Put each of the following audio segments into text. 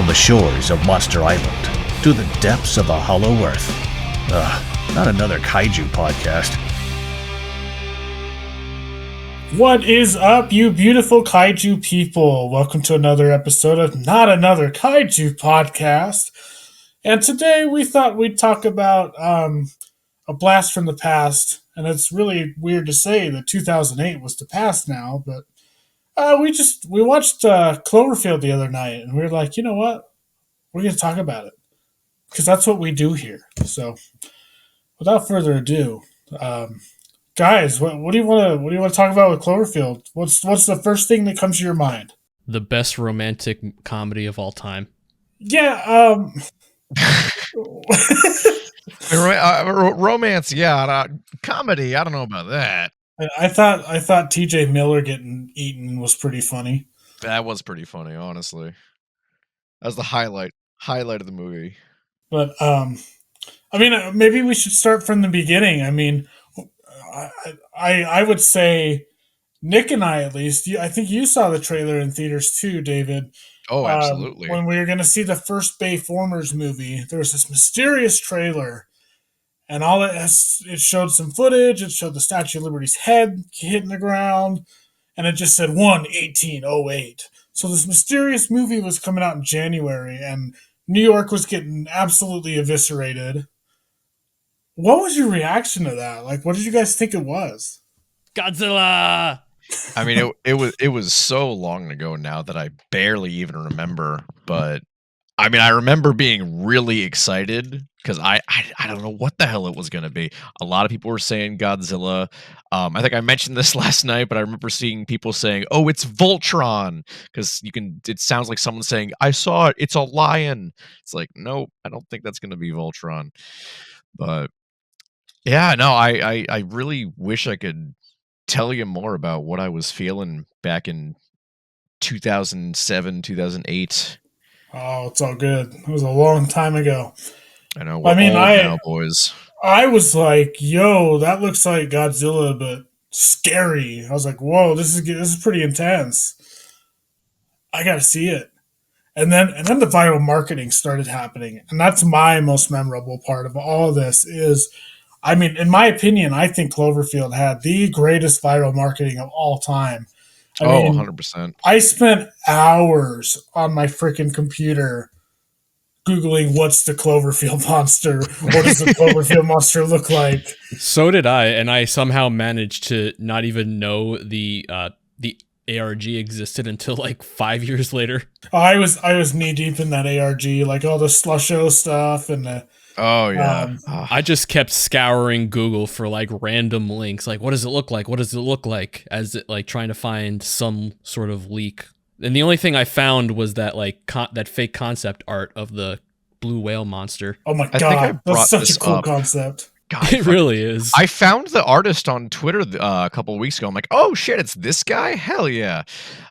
the shores of Monster Island to the depths of the Hollow Earth. Not another Kaiju podcast. What is up, you beautiful Kaiju people? Welcome to another episode of Not Another Kaiju podcast. And today we thought we'd talk about a blast from the past. And it's really weird to say that 2008 was the past now, but we watched Cloverfield the other night, and we were like, you know what? We're going to talk about it because that's what we do here. So, without further ado, guys, what do you want to talk about with Cloverfield? What's the first thing that comes to your mind? The best romantic comedy of all time. Yeah. Romance, yeah. Comedy, I don't know about that. I thought T.J. Miller getting eaten was pretty funny. That was pretty funny, honestly. That was the highlight of the movie. But maybe we should start from the beginning. I mean, I would say Nick and I, at least, I think you saw the trailer in theaters too, David. Oh, absolutely. When we were going to see the first Bayformers movie, there was this mysterious trailer. And it showed some footage. It showed the Statue of Liberty's head hitting the ground. And it just said 1/1808. So this mysterious movie was coming out in January. And New York was getting absolutely eviscerated. What was your reaction to that? Like, what did you guys think it was? Godzilla! I mean, it was so long ago now that I barely even remember. But, I mean, I remember being really excited because I don't know what the hell it was going to be. A lot of people were saying Godzilla. I think I mentioned this last night, but I remember seeing people saying, "Oh, it's Voltron," because it sounds like someone saying, "I saw it. It's a lion." It's like, no, I don't think that's going to be Voltron. But yeah, no, I really wish I could tell you more about what I was feeling back in 2007, 2008. Oh, it's all good. It was a long time ago. I know. We're old now, boys. I was like, "Yo, that looks like Godzilla, but scary." I was like, "Whoa, this is pretty intense. I got to see it." And then the viral marketing started happening, and that's my most memorable part of all of this. Is, I mean, in my opinion, I think Cloverfield had the greatest viral marketing of all time. I mean, 100%. I spent hours on my freaking computer Googling what's the Cloverfield monster. What does the Cloverfield monster look like? So did I, and I somehow managed to not even know the ARG existed until like 5 years later. I was knee deep in that ARG, like all the Slusho stuff and the. Oh yeah. I just kept scouring Google for like random links, like what does it look like? What does it look like? As it like trying to find some sort of leak. And the only thing I found was that like that fake concept art of the blue whale monster. Oh my god, that's such a cool concept. God, it really is. I found the artist on Twitter a couple of weeks ago. I'm like, oh shit, it's this guy? Hell yeah.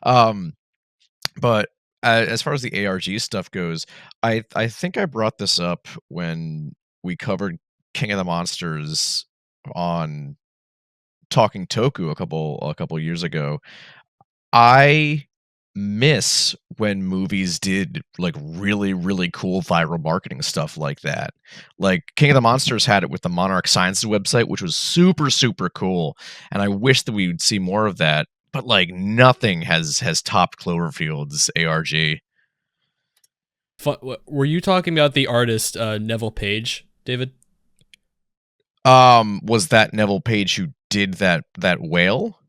But as far as the ARG stuff goes, I think I brought this up when we covered King of the Monsters on Talking Toku a couple years ago. I miss when movies did like really, really cool viral marketing stuff like that. Like King of the Monsters had it with the Monarch Sciences website, which was super, super cool. And I wish that we would see more of that. But like nothing has topped Cloverfield's ARG. Were you talking about the artist Neville Page, David? Was that Neville Page who did that whale?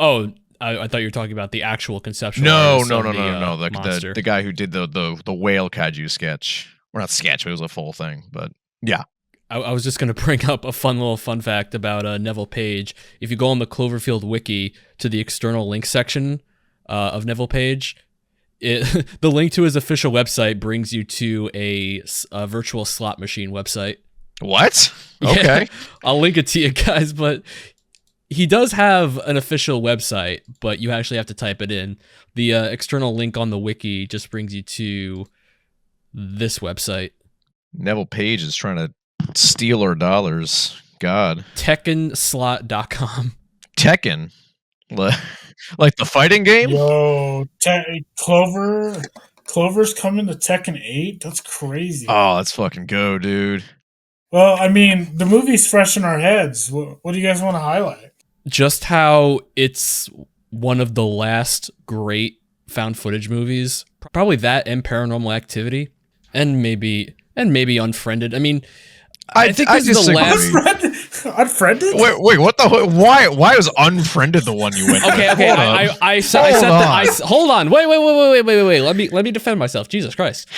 Oh, I thought you were talking about the actual conceptual. No. The guy who did the whale kaiju sketch. Or not sketch, but it was a full thing. But yeah. I was just going to bring up a fun fact about Neville Page. If you go on the Cloverfield wiki to the external link section of Neville Page, the link to his official website brings you to a virtual slot machine website. What? Okay. Yeah, I'll link it to you guys, but he does have an official website, but you actually have to type it in. The external link on the wiki just brings you to this website. Neville Page is trying to steal our dollars. God. TekkenSlot.com. Tekken? Like the fighting game? Yo, Clover. Clover's coming to Tekken 8? That's crazy. Oh, let's fucking go, dude. Well, I mean, the movie's fresh in our heads. What do you guys want to highlight? Just how it's one of the last great found footage movies. Probably that and Paranormal Activity. And maybe Unfriended. I mean, I think this is the last. Unfriended? Wait, what the? Why was Unfriended the one you went? Okay. I said that. Hold on. Wait. Let me defend myself. Jesus Christ.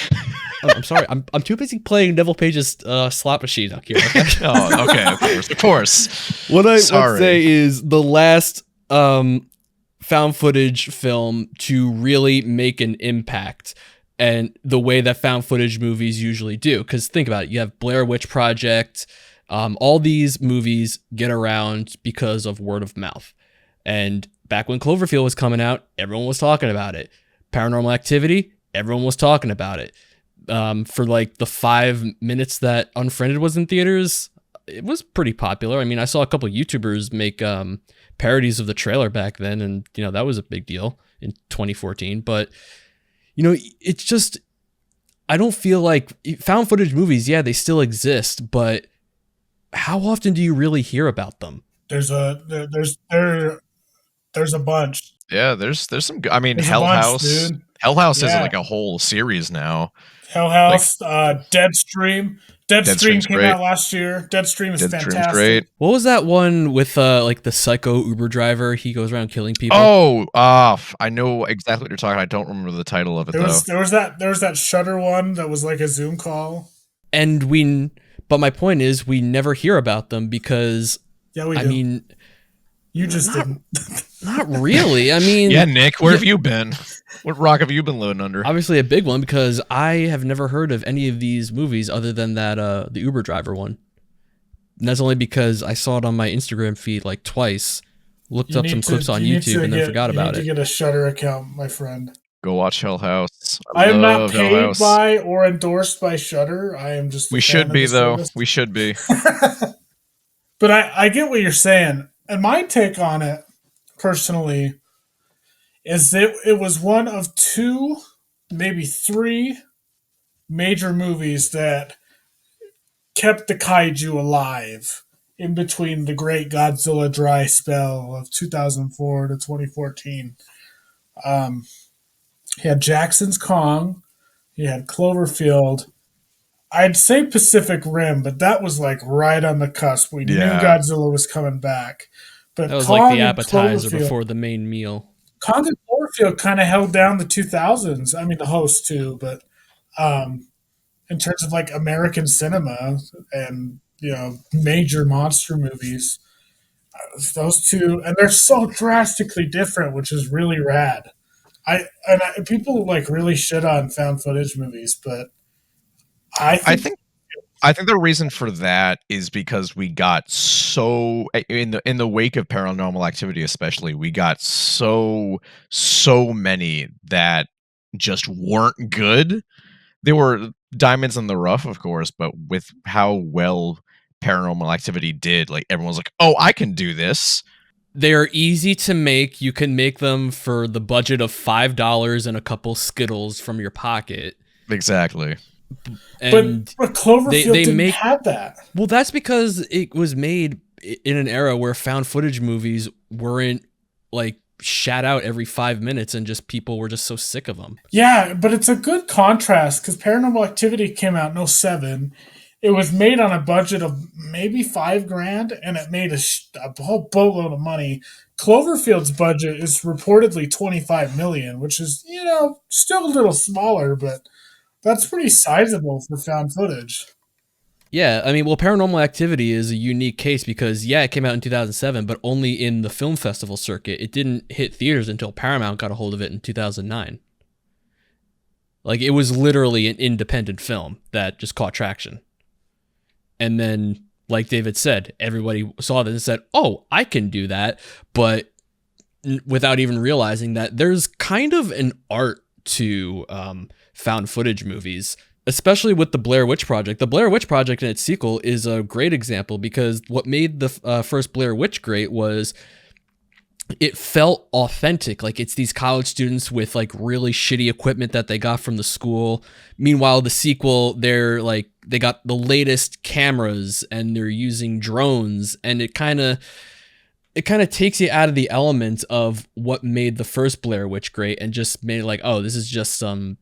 I'm sorry. I'm too busy playing Devil Page's slot machine up here. Okay? Oh, okay. Of course. What I would say is the last found footage film to really make an impact, and the way that found footage movies usually do. Because think about it. You have Blair Witch Project. All these movies get around because of word of mouth. And back when Cloverfield was coming out, everyone was talking about it. Paranormal Activity, everyone was talking about it. For like the 5 minutes that Unfriended was in theaters, it was pretty popular. I mean, I saw a couple of YouTubers make parodies of the trailer back then, and that was a big deal in 2014. But it's just, I don't feel like found footage movies, yeah, they still exist, but how often do you really hear about them? There's a bunch. Yeah, there's some. I mean, There's Hell a bunch, House. dude. Hell House has Yeah. like a whole series now. Hell House, Deadstream. Deadstream came great. out last year. Deadstream is Deadstream's fantastic. great. What was that one with like the psycho Uber driver? He goes around killing people. Oh, I know exactly what you're talking. I don't remember the title of it There was though. that Shudder one that was like a Zoom call. But my point is, we never hear about them because, Yeah, we do. I mean, you just didn't. not really. I mean, Yeah, Nick, where have you been? What rock have you been living under? obviously a big one because I have never heard of any of these movies other than that the Uber driver one. And that's only because I saw it on my Instagram feed like twice, looked You up need some to- clips on you need YouTube, to and then get- forgot you about need it. to get a Shudder account, my friend. Go watch Hell House. I am not love Hell paid House. by or endorsed by Shudder. I am just. We a fan should of be the though. service. We should be. But I get what you're saying. And my take on it, personally, is that it was one of 2, maybe 3 major movies that kept the kaiju alive in between the great Godzilla dry spell of 2004 to 2014. He had Jackson's Kong. He had Cloverfield. I'd say Pacific Rim, but that was like right on the cusp. We knew Yeah. Godzilla was coming back. But That was Kong like the and appetizer Cloverfield- before the main meal. Kong and Cloverfield kind of held down the 2000s. I mean, the host too, but in terms of like American cinema and major monster movies, those two, and they're so drastically different, which is really rad. People like really shit on found footage movies, but I think I think the reason for that is because we got so in the wake of Paranormal Activity, especially, we got so many that just weren't good. They were diamonds in the rough, of course, but with how well Paranormal Activity did, like everyone's like, "Oh, I can do this." They are easy to make. You can make them for the budget of $5 and a couple Skittles from your pocket. Exactly. And but Cloverfield they didn't make- have that. well, that's because it was made in an era where found footage movies weren't like shat out every 5 minutes and just people were just so sick of them. Yeah, but it's a good contrast because Paranormal Activity came out in 2007. It was made on a budget of maybe $5,000, and it made a whole boatload of money. Cloverfield's budget is reportedly $25 million, which is still a little smaller, but that's pretty sizable for found footage. Yeah, I mean, well, Paranormal Activity is a unique case because, yeah, it came out in 2007, but only in the film festival circuit. It didn't hit theaters until Paramount got a hold of it in 2009. Like, it was literally an independent film that just caught traction. And then, like David said, everybody saw this and said, oh, I can do that, but without even realizing that there's kind of an art to found footage movies, especially with the Blair Witch Project. The Blair Witch Project and its sequel is a great example because what made the first Blair Witch great was it felt authentic. Like it's these college students with like really shitty equipment that they got from the school. Meanwhile, the sequel, they got the latest cameras and they're using drones, and it kind of takes you out of the element of what made the first Blair Witch great and just made it like, oh, this is just some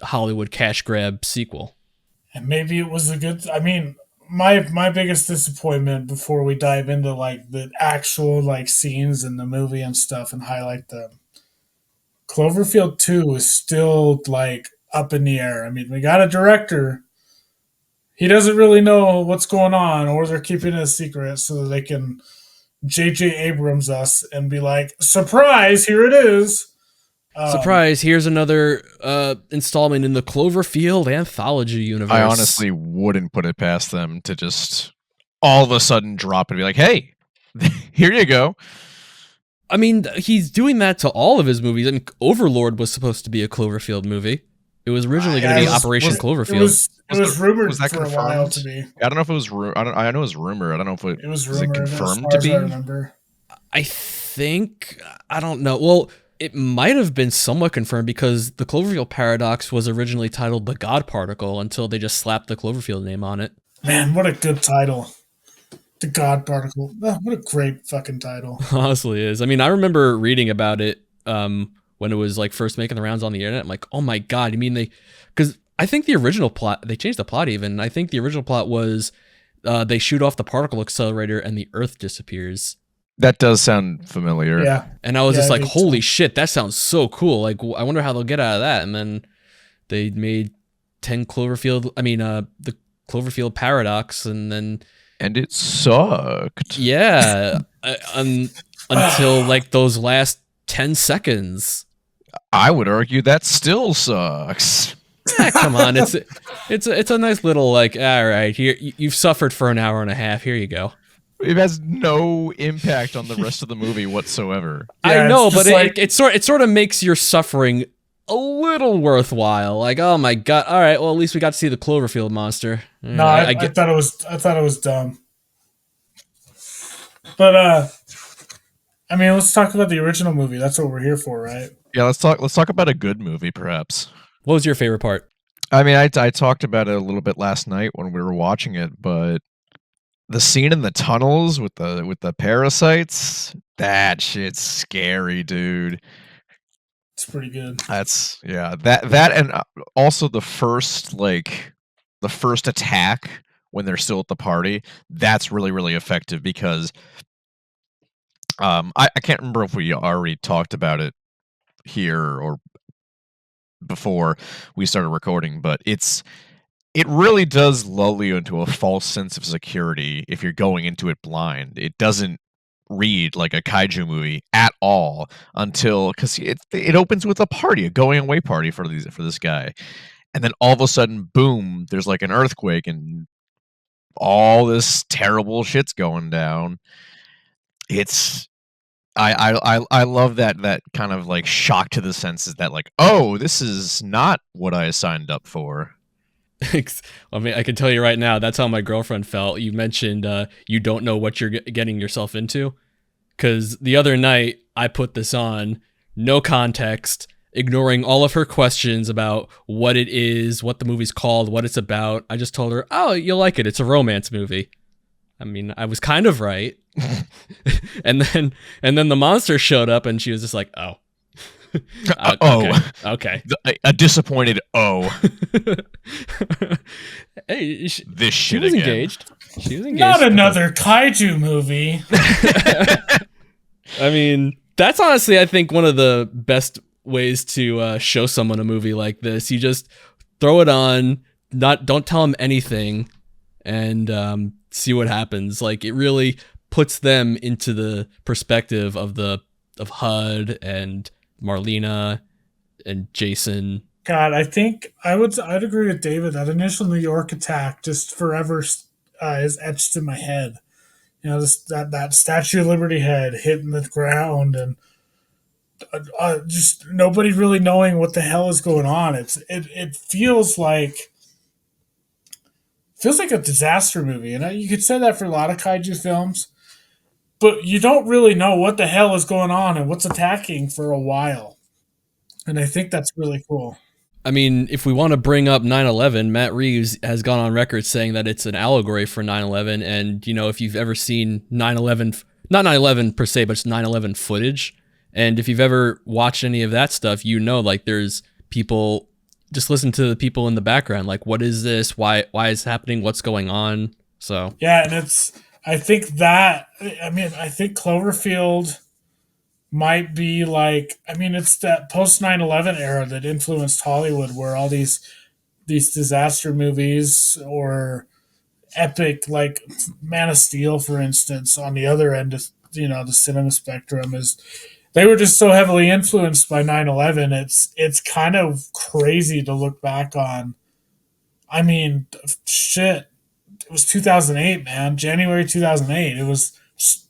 Hollywood cash grab sequel. And maybe it was a good. I mean, my biggest disappointment before we dive into like the actual like scenes in the movie and stuff and highlight them. Cloverfield 2 is still like up in the air. I mean, we got a director. He doesn't really know what's going on, or they're keeping it a secret so that they can J.J. Abrams us and be like, surprise, here it is. Surprise, here's another installment in the Cloverfield anthology universe. I honestly wouldn't put it past them to just all of a sudden drop and be like, hey, here you go. I mean, he's doing that to all of his movies. I mean, Overlord was supposed to be a Cloverfield movie. It was originally going to be Operation Cloverfield. It was rumored was that for confirmed? a while to be. I don't know if it was. I know it was rumor. I don't know if It was it rumored confirmed as to far be. as I remember. I think, I don't know. Well, it might have been somewhat confirmed because the Cloverfield paradox was originally titled The God Particle until they just slapped the Cloverfield name on it. Man, what a good title. The God Particle. Oh, what a great fucking title. Honestly is. I mean, I remember reading about it when it was like first making the rounds on the internet. I'm like, oh my God, you mean because I think the original plot, they changed the plot even. I think the original plot was they shoot off the particle accelerator and the Earth disappears. That does sound familiar. Yeah. And I was just like, me holy too. shit, that sounds so cool. Like, I wonder how they'll get out of that. And then they made the Cloverfield paradox. And then, And it sucked. yeah, until like those last 10 seconds. I would argue that still sucks. Come on. It's a nice little like, all right, here, you've suffered for an hour and a half. Here you go. It has no impact on the rest of the movie whatsoever. Yeah, I know, it's but just like- it sort of makes your suffering a little worthwhile. Like, oh my God! All right, well at least we got to see the Cloverfield monster. No, I thought it was dumb. But I mean, let's talk about the original movie. That's what we're here for, right? Yeah, let's talk about a good movie, perhaps. What was your favorite part? I mean, I talked about it a little bit last night when we were watching it, but the scene in the tunnels with the parasites, that shit's scary, dude. It's pretty good. That's that and also the first attack when they're still at the party, that's really, really effective because I can't remember if we already talked about it here or before we started recording, but it really does lull you into a false sense of security if you're going into it blind. It doesn't read like a kaiju movie at all because it opens with a party, a going away party for this guy, and then all of a sudden, boom! There's like an earthquake and all this terrible shit's going down. I love that kind of like shock to the senses that like, oh, this is not what I signed up for. I mean, I can tell you right now, that's how my girlfriend felt. You mentioned you don't know what you're getting yourself into. Because the other night, I put this on, no context, ignoring all of her questions about what it is, what the movie's called, what it's about. I just told her, oh, you'll like it. It's a romance movie. I mean, I was kind of right. and then the monster showed up and she was just like, oh. Okay. A disappointed Hey, this she shit was again. engaged. She was engaged. Not another kaiju movie. I mean, that's honestly, I think, one of the best ways to show someone a movie like this. You just throw it on, don't tell them anything, and see what happens. Like, it really puts them into the perspective of HUD and Marlena and Jason. God, I think I'd agree with David. That initial New York attack just forever is etched in my head. You know, that Statue of Liberty head hitting the ground and just nobody really knowing what the hell is going on. It feels like a disaster movie, and you could say that for a lot of kaiju films. but you don't really know what the hell is going on and what's attacking for a while. And I think that's really cool. I mean, if we want to bring up 9/11, Matt Reeves has gone on record saying that it's an allegory for 9/11. And, if you've ever seen 9/11, not 9/11 per se, but it's 9/11 footage. And if you've ever watched any of that stuff, like there's people, just listen to the people in the background. Like, what is this? Why is it happening? What's going on? So. Yeah. And I think Cloverfield might be it's that post 9/11 era that influenced Hollywood, where all these disaster movies or epic, like Man of Steel, for instance, on the other end of the cinema spectrum, is they were just so heavily influenced by 9/11. It's kind of crazy to look back on. I mean, shit, it was 2008, man. January 2008. It was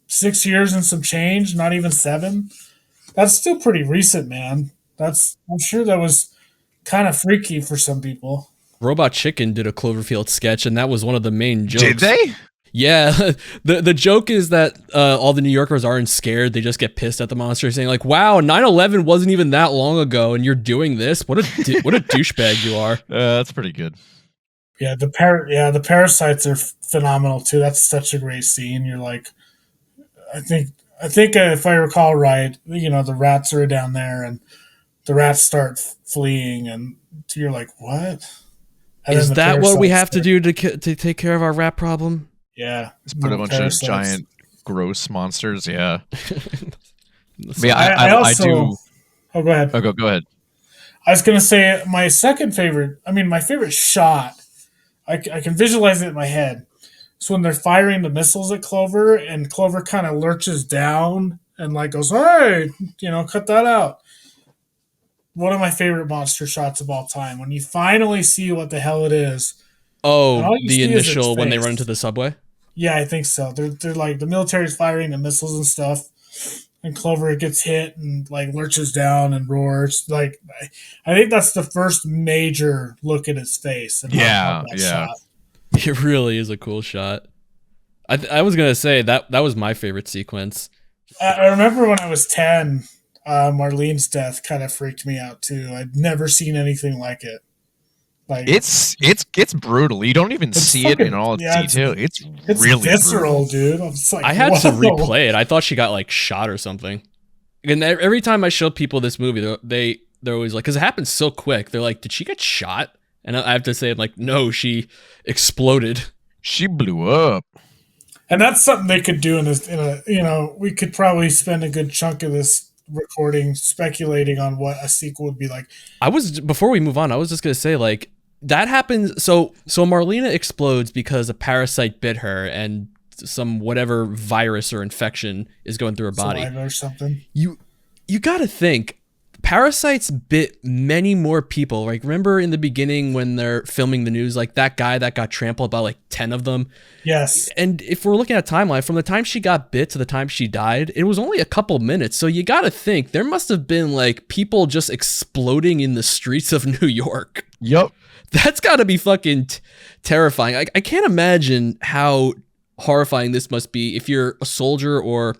6 years and some change, not even 7. That's still pretty recent, man. I'm sure that was kind of freaky for some people. Robot Chicken did a Cloverfield sketch, and that was one of the main jokes. Did they? Yeah. The joke is that all the New Yorkers aren't scared. They just get pissed at the monster, saying like, wow, 9/11 wasn't even that long ago, and you're doing this? What a douchebag you are. That's pretty good. Yeah, the parasites are phenomenal, too. That's such a great scene. You're like, I think if I recall right, the rats are down there, and the rats start fleeing, and you're like, what? And is that what we have to do to take care of our rat problem? Yeah. Just put a bunch of giant, gross monsters. Yeah. Yeah, I do. Oh, go ahead. Oh, go ahead. I was going to say my favorite shot, I can visualize it in my head. It's when they're firing the missiles at Clover, and Clover kind of lurches down and like goes, hey, cut that out. One of my favorite monster shots of all time, when you finally see what the hell it is. Oh, the initial when they run into the subway? Yeah, I think so. They're like, the military's firing the missiles and stuff, and Clover gets hit and like lurches down and roars. Like, I think that's the first major look at his face. And yeah. It really is a cool shot. I was gonna say that was my favorite sequence. I remember when I was 10, Marlene's death kind of freaked me out too. I'd never seen anything like it. Like, it's brutal. You don't even see it in all its detail. It's really visceral, brutal. dude. I'm just like, I had to replay it. I thought she got like shot or something. And every time I show people this movie, they're always like, because it happens so quick. They're like, did she get shot? And I have to say, like, no, she exploded. She blew up. And that's something they could do in this. We could probably spend a good chunk of this recording speculating on what a sequel would be like. Before we move on, I was just gonna say, like, that happens. So Marlena explodes because a parasite bit her, and some whatever virus or infection is going through her body or something. You gotta think. Parasites bit many more people. Like, remember in the beginning when they're filming the news, like that guy that got trampled by like 10 of them? Yes. And if we're looking at a timeline, from the time she got bit to the time she died, it was only a couple minutes. So you got to think there must have been like people just exploding in the streets of New York. Yep. That's got to be fucking terrifying. I can't imagine how horrifying this must be if you're a soldier or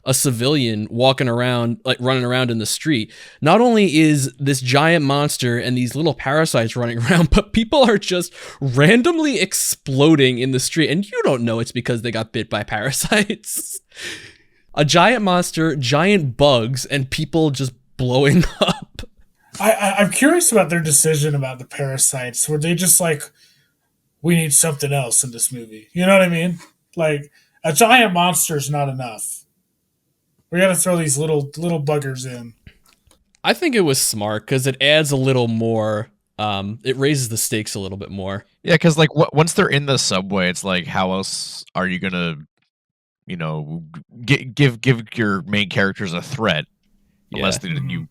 a civilian walking around, like running around in the street. Not only is this giant monster and these little parasites running around, but people are just randomly exploding in the street, and you don't know it's because they got bit by parasites. A giant monster, giant bugs, and people just blowing up. I'm curious about their decision about the parasites. Were they just like, we need something else in this movie? You know what I mean? Like, a giant monster is not enough. We got to throw these little buggers in. I think it was smart because it adds a little more. It raises the stakes a little bit more. Yeah, because like once they're in the subway, it's like, how else are you gonna, give your main characters a threat? Unless you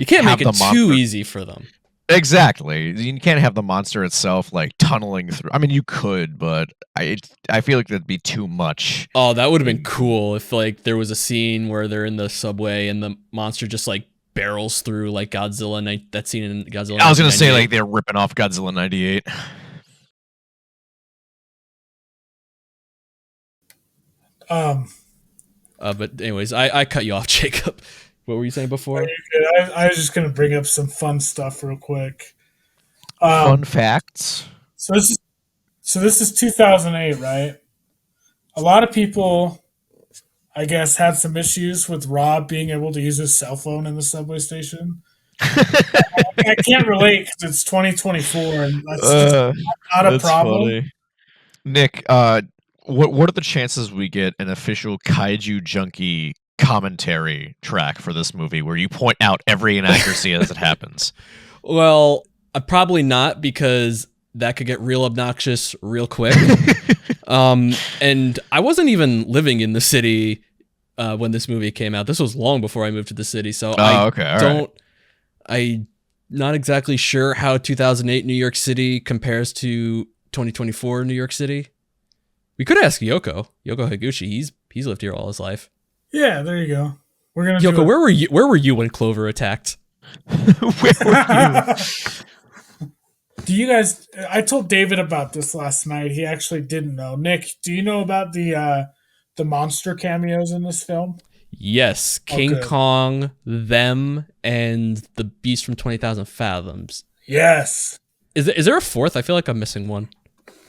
can't make it too easy for them. Exactly. You can't have the monster itself like tunneling through. I mean, you could, but I feel like that'd be too much. Oh, that would have been cool if like there was a scene where they're in the subway and the monster just like barrels through like Godzilla. That scene in Godzilla. I was gonna say like they're ripping off Godzilla 98. Um, But anyways, I cut you off, Jacob. What were you saying before? I was just gonna bring up some fun stuff real quick. Fun Um, facts. so this is 2008, right? A lot of people, I guess, had some issues with Rob being able to use his cell phone in the subway station. I can't relate because it's 2024 and that's just uh, not a that's problem. funny. Nick, what are the chances we get an official Kaiju Junkie commentary track for this movie where you point out every inaccuracy as it happens? Well, probably not, because that could get real obnoxious real quick. And I wasn't even living in the city when this movie came out. This was long before I moved to the city, so Okay, all right. I'm not exactly sure how 2008 New York City compares to 2024 New York City. We could ask Yoko Higuchi. He's lived here all his life. Yeah, there you go. We're gonna Yoko, do where were you? Where were you when Clover attacked? Where were you? Do you guys? I told David about this last night. He actually didn't know. Nick, do you know about the monster cameos in this film? Yes, King good. Kong, them, and the Beast from 20,000 Fathoms. Yes. Is there a fourth? I feel like I'm missing one.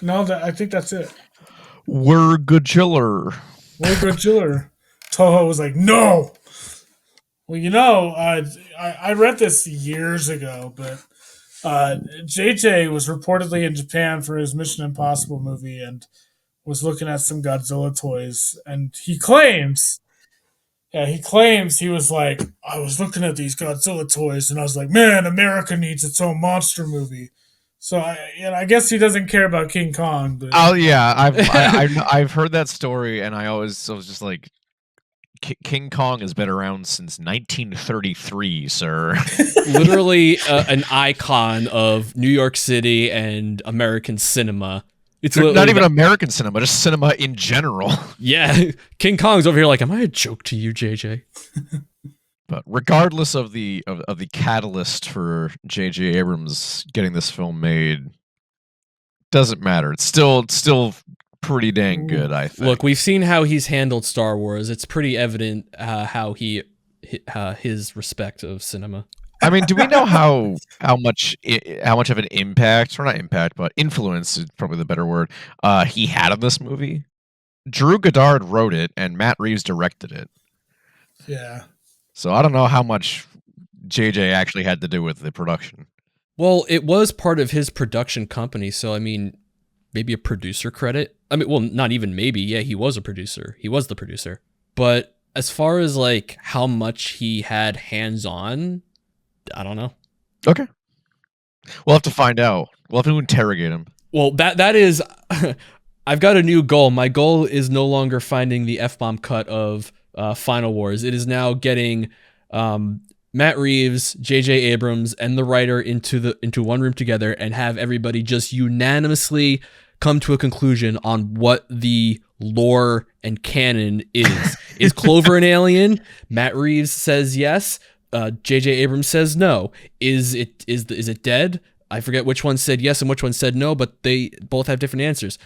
No, I think that's it. We're Godzilla. We're Godzilla. Toho was like, no. Well, I read this years ago, but JJ was reportedly in Japan for his Mission Impossible movie and was looking at some Godzilla toys, and he claims he was like, I was looking at these Godzilla toys, and I was like, man, America needs its own monster movie. So I guess he doesn't care about King Kong, but Oh yeah, I've heard that story, and I was just like, King Kong has been around since 1933, sir. Literally an icon of New York City and American cinema. It's not even American cinema, just cinema in general. Yeah, King Kong's over here like, am I a joke to you, JJ? But regardless of the catalyst for J.J. Abrams getting this film made, doesn't matter. It's still pretty dang good, I think. Look, we've seen how he's handled Star Wars. It's pretty evident how his respect of cinema. I mean, do we know how much of an impact, or not impact, but influence is probably the better word, he had on this movie? Drew Goddard wrote it, and Matt Reeves directed it. yeah. So I don't know how much JJ actually had to do with the production. Well, it was part of his production company, so I mean, maybe a producer credit. I mean, well, not even maybe. Yeah, he was a producer. He was the producer. But as far as like how much he had hands-on, I don't know. Okay. We'll have to find out. We'll have to interrogate him. Well, that is I've got a new goal. My goal is no longer finding the F-bomb cut of Final Wars. It is now getting Matt Reeves, J.J. Abrams, and the writer into one room together and have everybody just unanimously come to a conclusion on what the lore and canon is. Is Clover an alien? Matt Reeves says yes. J.J. Abrams says no. Is it dead? I forget which one said yes and which one said no, but they both have different answers.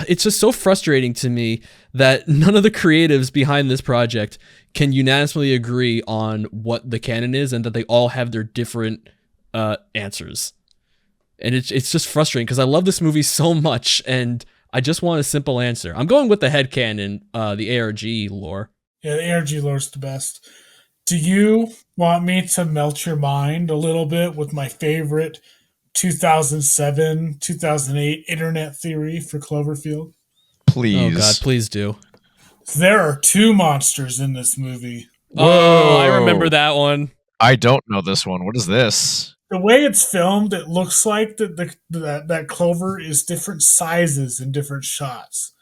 It's just so frustrating to me that none of the creatives behind this project can unanimously agree on what the canon is, and that they all have their different answers. And it's just frustrating because I love this movie so much, and I just want a simple answer. I'm going with the headcanon, the ARG lore. Yeah, the ARG lore's the best. Do you want me to melt your mind a little bit with my favorite 2007, 2008 internet theory for Cloverfield? Please. Oh God, please do. There are two monsters in this movie. Whoa, I remember that one. I don't know this one. What is this? The way it's filmed, it looks like that Clover is different sizes in different shots.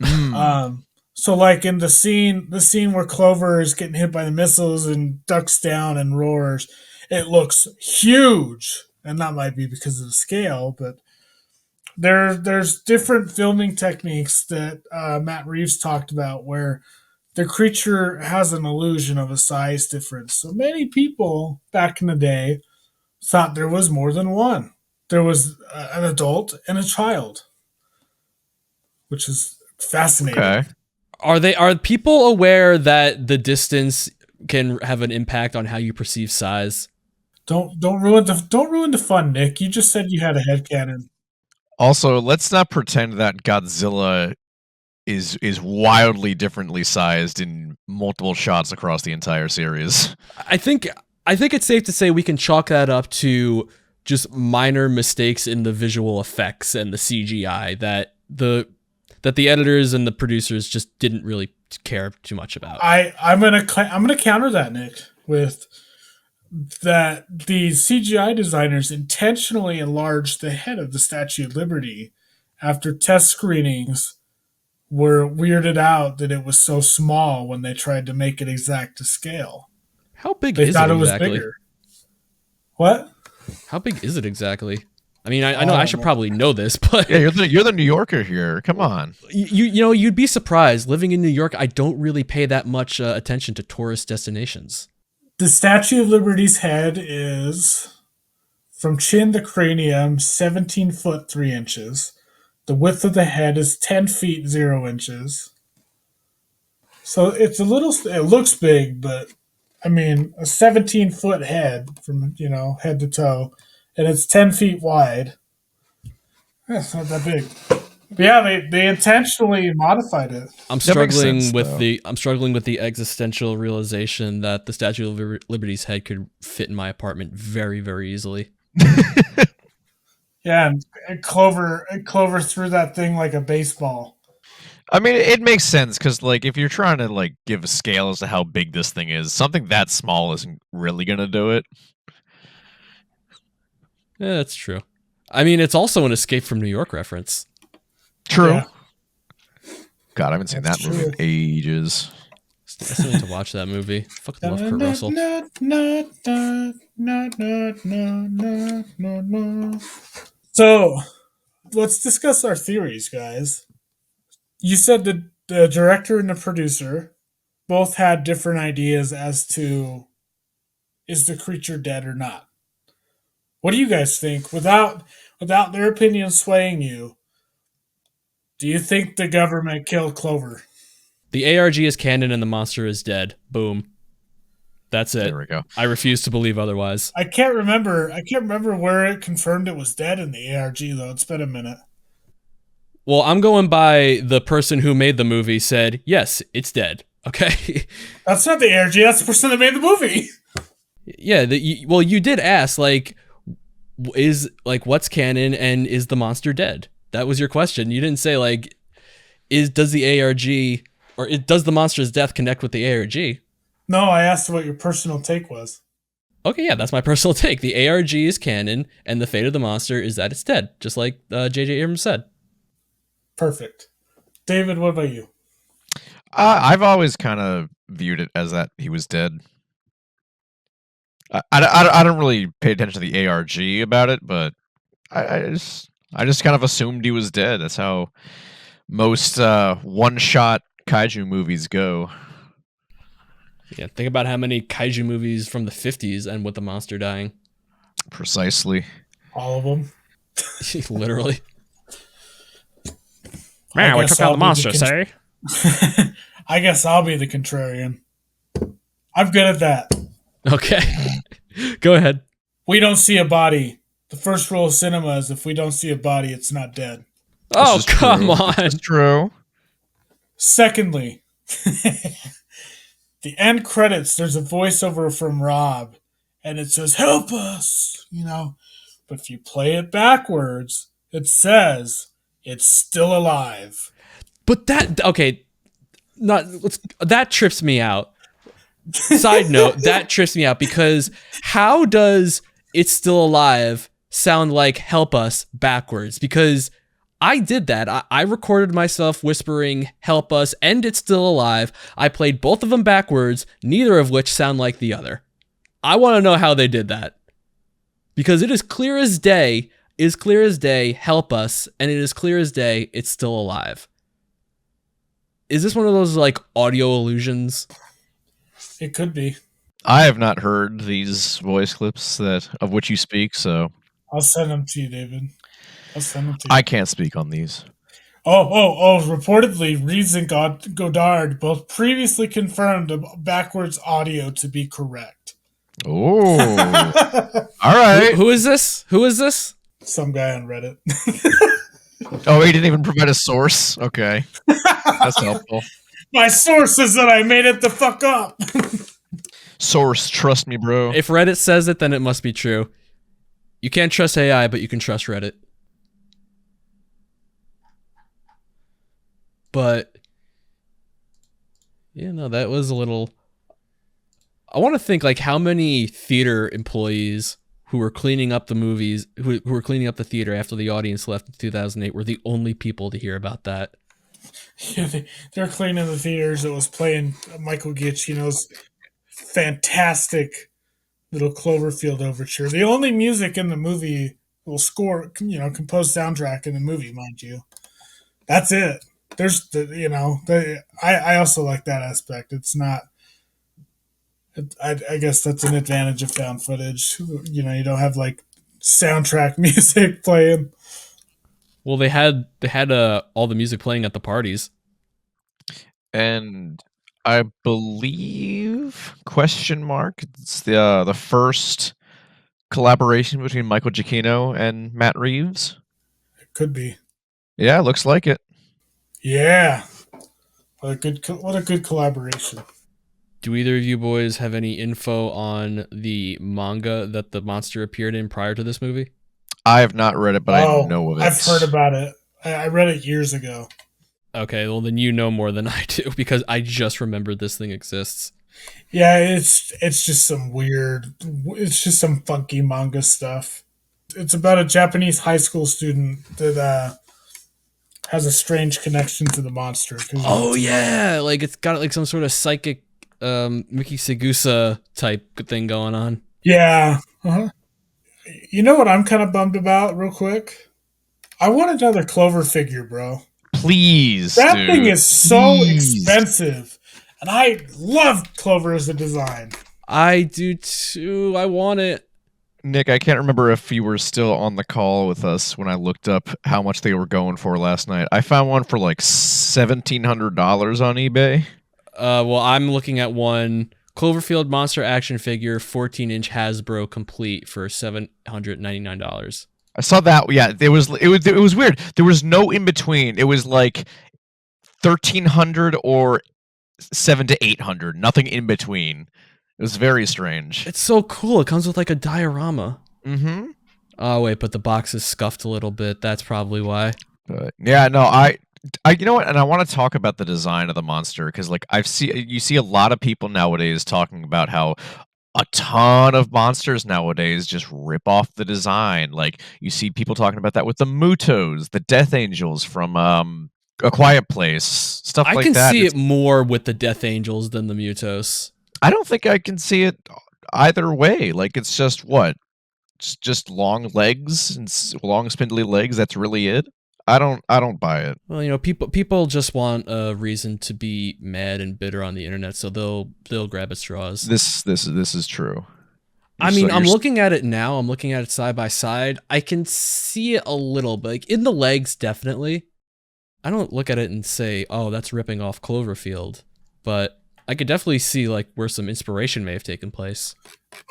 So like in the scene where Clover is getting hit by the missiles and ducks down and roars, it looks huge. And that might be because of the scale, but there's different filming techniques that Matt Reeves talked about where the creature has an illusion of a size difference. So many people back in the day thought there was more than one. There was an adult and a child, which is fascinating. Okay. Are people aware that the distance can have an impact on how you perceive size? Don't ruin the fun, Nick. You just said you had a headcanon. Also, let's not pretend that Godzilla is wildly differently sized in multiple shots across the entire series. I think it's safe to say we can chalk that up to just minor mistakes in the visual effects and the CGI that the editors and the producers just didn't really care too much about. I'm gonna counter that, Nick, with that the CGI designers intentionally enlarged the head of the Statue of Liberty after test screenings were weirded out that it was so small when they tried to make it exact to scale. How big They is thought it it was exactly? bigger. What? How big is it exactly? I mean, I know I should probably know this, but Yeah, you're the New Yorker here. Come on. you know, you'd be surprised. Living in New York, I don't really pay that much attention to tourist destinations. The Statue of Liberty's head is from chin to cranium 17 foot 3 inches. The width of the head is 10 feet 0 inches. So it's it looks big, but I mean, a 17-foot head from, head to toe, and it's 10 feet wide. That's not that big. But yeah, they intentionally modified it. I'm That makes struggling sense, with though. I'm struggling with the existential realization that the Statue of Liberty's head could fit in my apartment very, very easily. Yeah, and Clover threw that thing like a baseball. I mean, it makes sense because, like, if you're trying to like give a scale as to how big this thing is, something that small isn't really gonna do it. Yeah, that's true. I mean, it's also an Escape from New York reference. True. Yeah. God, I haven't seen That's that movie in true. ages. I still need to watch that movie. Fucking love Kurt Russell. So let's discuss our theories, guys. You said the director and the producer both had different ideas as to is the creature dead or not. What do you guys think? Without their opinion swaying you, do you think the government killed Clover? The ARG is canon and the monster is dead. Boom. That's it. There we go. I refuse to believe otherwise. I can't remember where it confirmed it was dead in the ARG though. It's been a minute. Well, I'm going by the person who made the movie said, yes, it's dead. Okay. That's not the ARG. That's the person that made the movie. Yeah. Well, you did ask, like, what's canon and is the monster dead? That was your question. You didn't say, like, does the ARG or does the monster's death connect with the ARG? No, I asked what your personal take was. Okay, yeah, that's my personal take. The ARG is canon, and the fate of the monster is that it's dead, just like J.J. Abrams said. Perfect. David, what about you? I've always kind of viewed it as that he was dead. I don't really pay attention to the ARG about it, but I just kind of assumed he was dead. That's how most one-shot kaiju movies go. Yeah, think about how many kaiju movies from the 50s end with the monster dying. Precisely. All of them. Literally. Man, we took out the monster, say? I guess I'll be the contrarian. I'm good at that. Okay. Go ahead. We don't see a body. The first rule of cinema is if we don't see a body, it's not dead. Oh, This is come true. on. It's true. Secondly, the end credits, there's a voiceover from Rob, and it says, help us, But if you play it backwards, it says, it's still alive. But that trips me out. Side note, that trips me out because how does It's Still Alive sound like Help Us backwards? Because I did that. I recorded myself whispering Help Us and It's Still Alive. I played both of them backwards, neither of which sound like the other. I want to know how they did that. Because it is clear as day, Help Us, and it is clear as day, It's Still Alive. Is this one of those like audio illusions? It could be. I have not heard these voice clips of which you speak, so I'll send them to you, David. I'll send them to you. I can't speak on these. Reportedly, Reeves and Godard both previously confirmed backwards audio to be correct. Oh, all right. Who is this? Who is this? Some guy on Reddit. Oh, he didn't even provide a source. Okay, that's helpful. My source says that I made it the fuck up. Source, trust me, bro. If Reddit says it, then it must be true. You can't trust AI, but you can trust Reddit. But yeah, no, that was a little. I want to think like how many theater employees who were cleaning up the movies, who were cleaning up the theater after the audience left in 2008, were the only people to hear about that. Yeah, they're cleaning the theaters. It was playing Michael Giacchino's fantastic little Cloverfield overture. The only music in the movie will score, composed soundtrack in the movie, mind you. That's it. There's I also like that aspect. It's not. I guess that's an advantage of found footage. You don't have like soundtrack music playing. Well, they had all the music playing at the parties. And I believe question mark it's the first collaboration between Michael Giacchino and Matt Reeves. It could be. Yeah, looks like it. Yeah. What a good collaboration. Do either of you boys have any info on the manga that the monster appeared in prior to this movie? I have not read it, but I know of it. I've heard about it. I read it years ago. Okay, well then you know more than I do because I just remembered this thing exists. Yeah, it's just it's just some funky manga stuff. It's about a Japanese high school student that has a strange connection to the monster. Oh yeah, like it's got like some sort of psychic Miki Segusa type thing going on. Yeah. Uh-huh. You know what I'm kind of bummed about, real quick? I want another Clover figure, bro. Please, that dude. thing is so expensive, and I love Clover as a design. I do too. I want it. Nick, I can't remember if you were still on the call with us when I looked up how much they were going for last night. I found one for like $1,700 on eBay. Well, I'm looking at one Cloverfield monster action figure, 14-inch Hasbro complete for $799. I saw that. Yeah, it was weird. There was no in between. It was like 1,300 or 700 to 800. Nothing in between. It was very strange. It's so cool. It comes with like a diorama. Mm-hmm. Oh wait, but the box is scuffed a little bit. That's probably why. But yeah, no, I you know what? And I want to talk about the design of the monster because like you see a lot of people nowadays talking about how a ton of monsters nowadays just rip off the design. Like you see people talking about that with the Mutos, the Death Angels from A Quiet Place, stuff like that. I can see it more with the Death Angels than the Mutos. I don't think I can see it either way. Like it's just what? It's just long legs and long spindly legs. That's really it. I don't buy it. Well, people just want a reason to be mad and bitter on the internet, so they'll grab at straws. This is true. I mean, I'm looking at it now. I'm looking at it side by side. I can see it a little bit. Like in the legs, definitely. I don't look at it and say, "Oh, that's ripping off Cloverfield," but I could definitely see like where some inspiration may have taken place.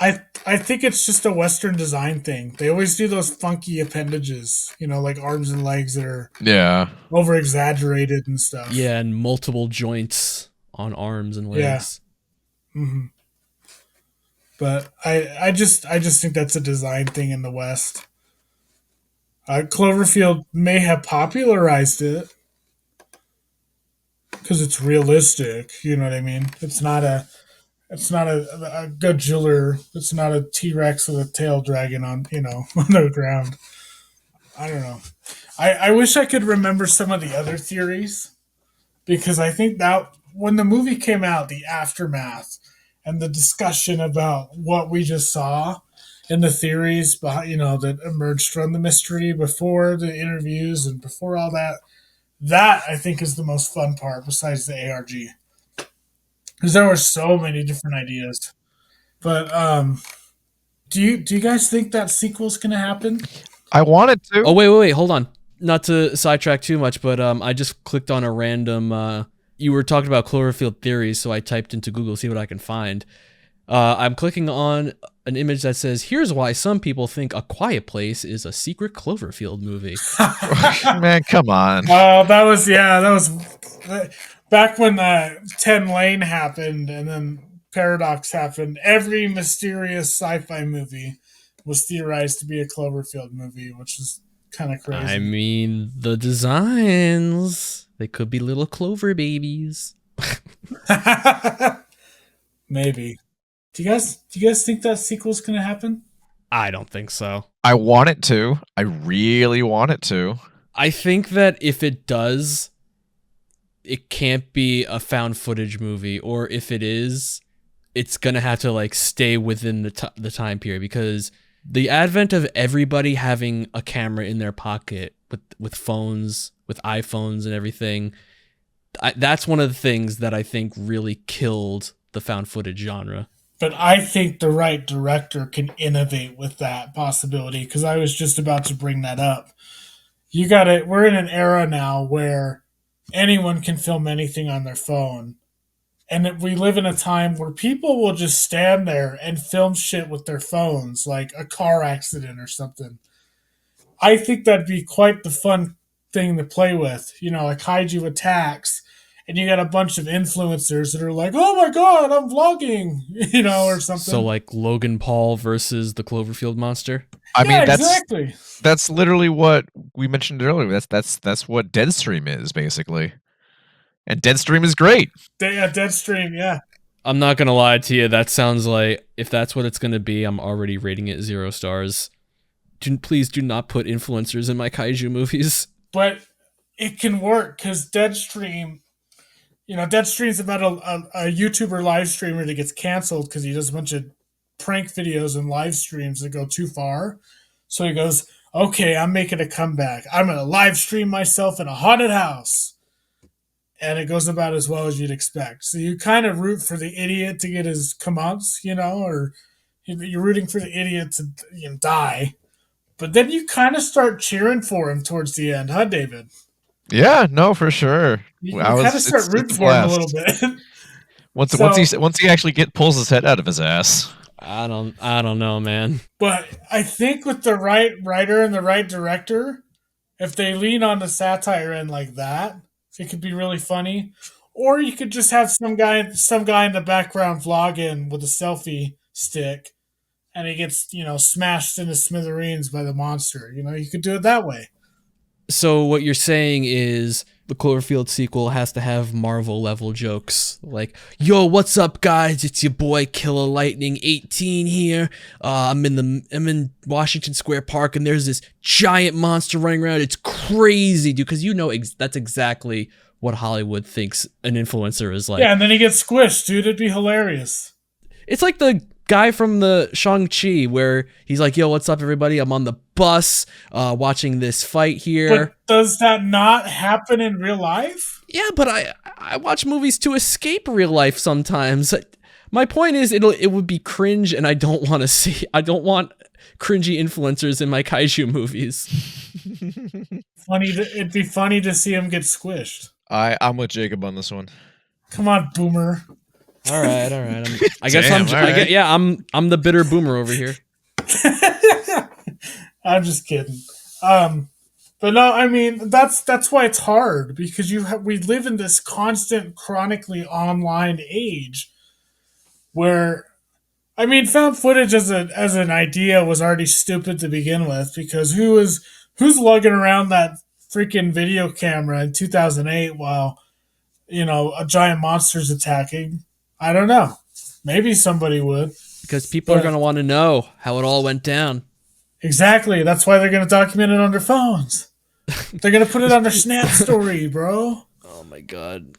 I think it's just a Western design thing. They always do those funky appendages, like arms and legs that are over exaggerated and stuff. Yeah, and multiple joints on arms and legs. Yeah. Mm-hmm. But I just think that's a design thing in the West. Cloverfield may have popularized it because it's realistic. You know what I mean? It's not a Godzilla. It's not a T-Rex with a tail dragging on the ground. I don't know. I wish I could remember some of the other theories because I think that when the movie came out, the aftermath and the discussion about what we just saw and the theories behind, that emerged from the mystery before the interviews and before all that I think is the most fun part besides the ARG. Because there were so many different ideas. But do you guys think that sequel's gonna happen? I wanted to. Oh wait, hold on. not to sidetrack too much, but I just clicked on a random. You were talking about Cloverfield theories, so I typed into Google see what I can find. I'm clicking on an image that says, "Here's why some people think A Quiet Place is a secret Cloverfield movie." Man, come on. Oh, that was back when 10 Lane happened, and then Paradox happened. Every mysterious sci-fi movie was theorized to be a Cloverfield movie, which is kind of crazy. I mean, the designs, they could be little clover babies. Maybe. Do you guys think that sequel's gonna happen? I don't think so. I want it to. I really want it to. I think that if it does, it can't be a found footage movie, or if it is, it's gonna have to like stay within the time period, because the advent of everybody having a camera in their pocket with phones, with iPhones and everything, that's one of the things that I think really killed the found footage genre. But I think the right director can innovate with that possibility, because I was just about to bring that up. You got it. We're in an era now where anyone can film anything on their phone. And we live in a time where people will just stand there and film shit with their phones, like a car accident or something. I think that'd be quite the fun thing to play with. You know, like Kaiju attacks, and you got a bunch of influencers that are like, "Oh my god, I'm vlogging," you know, or something. So like Logan Paul versus the Cloverfield monster. I mean, that's exactly. That's literally what we mentioned earlier. That's what Deadstream is, basically. And Deadstream is great. Deadstream, yeah. I'm not gonna lie to you. That sounds like, if that's what it's gonna be, I'm already rating it 0 stars. Please do not put influencers in my kaiju movies. But it can work because Deadstream, Deadstream's about a YouTuber live streamer that gets canceled because he does a bunch of prank videos and live streams that go too far. So he goes, "Okay, I'm making a comeback. I'm gonna live stream myself in a haunted house." And it goes about as well as you'd expect. So you kind of root for the idiot to get his comeuppance, or you're rooting for the idiot to die. But then you kind of start cheering for him towards the end, huh, David? Yeah, no, for sure. You kind of start rooting for him a little bit. Once he actually pulls his head out of his ass. I don't know, man. But I think with the right writer and the right director, if they lean on the satire end like that, it could be really funny. Or you could just have some guy in the background vlogging with a selfie stick, and he gets, smashed into smithereens by the monster. You could do it that way. So what you're saying is the Cloverfield sequel has to have Marvel level jokes like, "Yo, what's up, guys? It's your boy Killer Lightning 18 here. I'm in Washington Square Park, and there's this giant monster running around. It's crazy, dude." Because that's exactly what Hollywood thinks an influencer is like. Yeah, and then he gets squished, dude. It'd be hilarious. It's like the guy from the Shang-Chi where he's like, "Yo, what's up, everybody? I'm on the bus watching this fight here." But does that not happen in real life? Yeah, but I watch movies to escape real life sometimes. My point is, it would be cringe, and I don't want cringy influencers in my kaiju movies. It'd be funny to see him get squished. I'm with Jacob on this one. Come on, boomer. All right. I'm the bitter boomer over here. I'm just kidding. But no, I mean that's why it's hard, because we live in this constant, chronically online age where, I mean, found footage as an idea was already stupid to begin with, because who's lugging around that freaking video camera in 2008 while a giant monster's attacking? I don't know. Maybe somebody would. Because people are going to want to know how it all went down. Exactly. That's why they're going to document it on their phones. They're going to put it on their Snap story, bro. Oh, my God.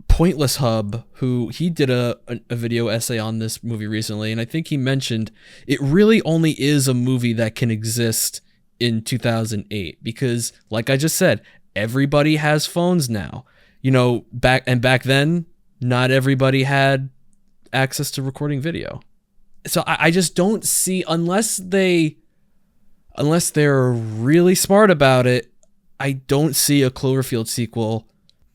Pointless Hub, he did a video essay on this movie recently, and I think he mentioned it really only is a movie that can exist in 2008. Because, like I just said, everybody has phones now. Back then, not everybody had access to recording video. So I just don't see, unless they unless they're really smart about it, I don't see a Cloverfield sequel